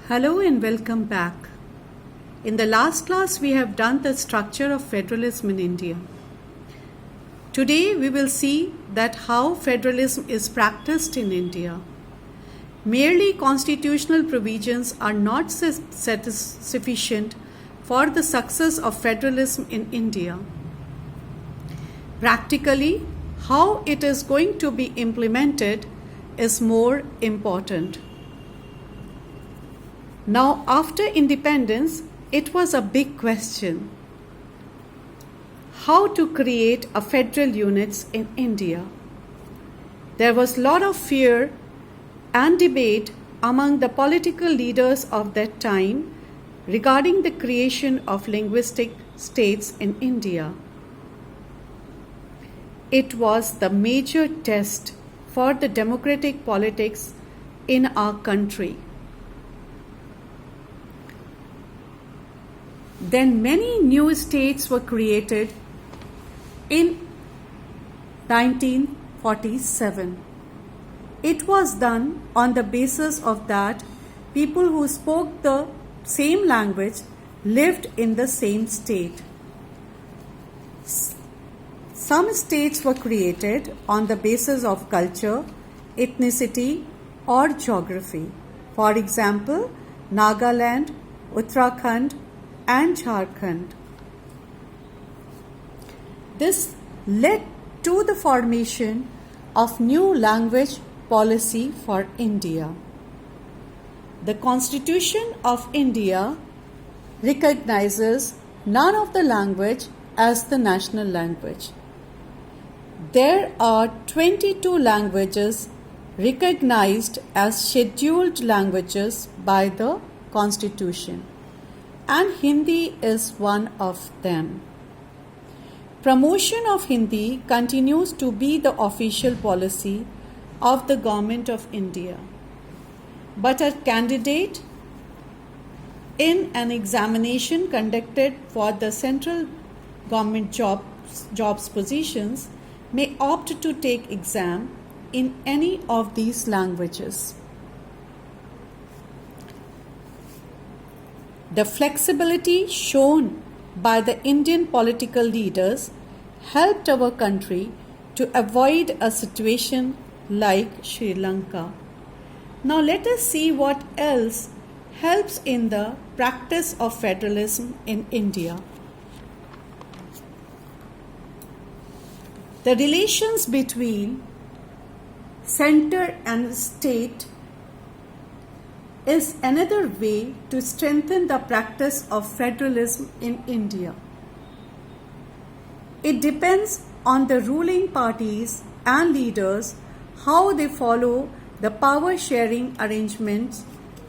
Hello and welcome back. In the last class, we have done the structure of federalism in India. Today, we will see that how federalism is practiced in India. Merely constitutional provisions are not sufficient for the success of federalism in India. Practically, how it is going to be implemented is more important. Now, after independence, it was a big question. How to create a federal units in India? There was a lot of fear and debate among the political leaders of that time regarding the creation of linguistic states in India. It was the major test for the democratic politics in our country. Then many new states were created in 1947. It was done on the basis of that people who spoke the same language lived in the same state. Some states were created on the basis of culture, ethnicity, or geography. For example, Nagaland, Uttarakhand, and Jharkhand. This led to the formation of new language policy for India. The Constitution of India recognizes none of the language as the national language. There are 22 languages recognized as scheduled languages by the Constitution, and Hindi is one of them. Promotion of Hindi continues to be the official policy of the Government of India. But a candidate in an examination conducted for the central government jobs positions may opt to take exam in any of these languages. The flexibility shown by the Indian political leaders helped our country to avoid a situation like Sri Lanka. Now let us see what else helps in the practice of federalism in India. The relations between center and state is another way to strengthen the practice of federalism in India. It depends on the ruling parties and leaders how they follow the power sharing arrangements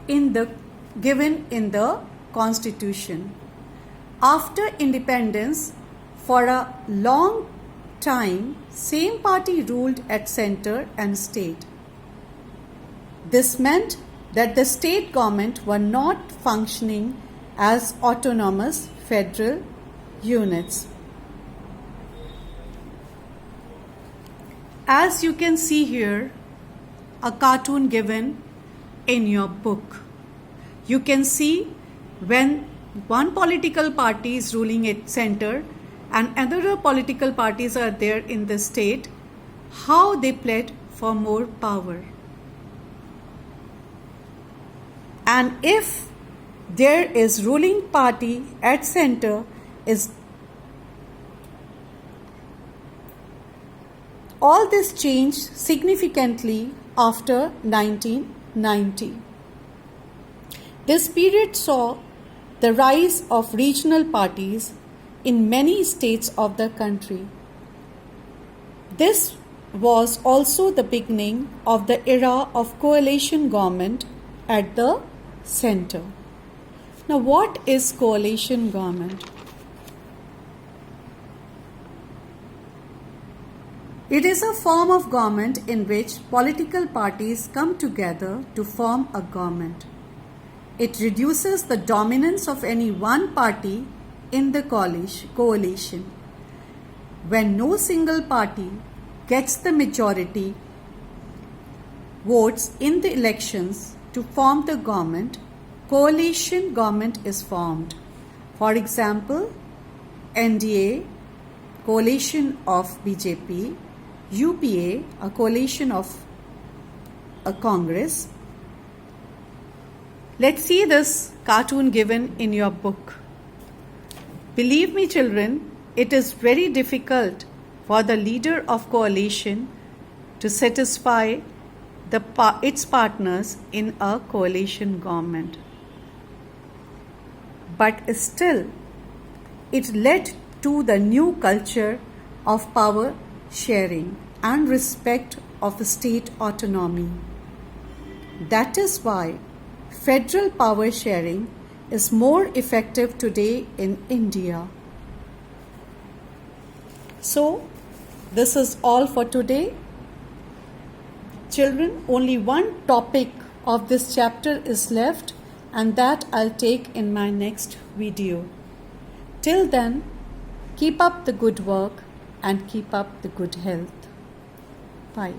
given in the Constitution. After independence, for a long time, same party ruled at center and state. This meant that the state government were not functioning as autonomous federal units. As you can see here, a cartoon given in your book. You can see when one political party is ruling at center and other political parties are there in the state, how they pled for more power. And if there is ruling party at center all this changed significantly after 1990. This period saw the rise of regional parties in many states of the country. This was also the beginning of the era of coalition government at the center. Now, what is coalition government? It is a form of government in which political parties come together to form a government. It reduces the dominance of any one party in the coalition. When no single party gets the majority votes in the elections to form the government, coalition government is formed. For example, NDA, coalition of BJP, UPA, a coalition of a Congress. Let's see this cartoon given in your book. Believe me, children, it is very difficult for the leader of coalition to satisfy its partners in a coalition government. But still, it led to the new culture of power sharing and respect of state autonomy. That is why federal power sharing is more effective today in India. So, this is all for today. Children, only one topic of this chapter is left, and that I'll take in my next video. Till then, keep up the good work and keep up the good health. Bye.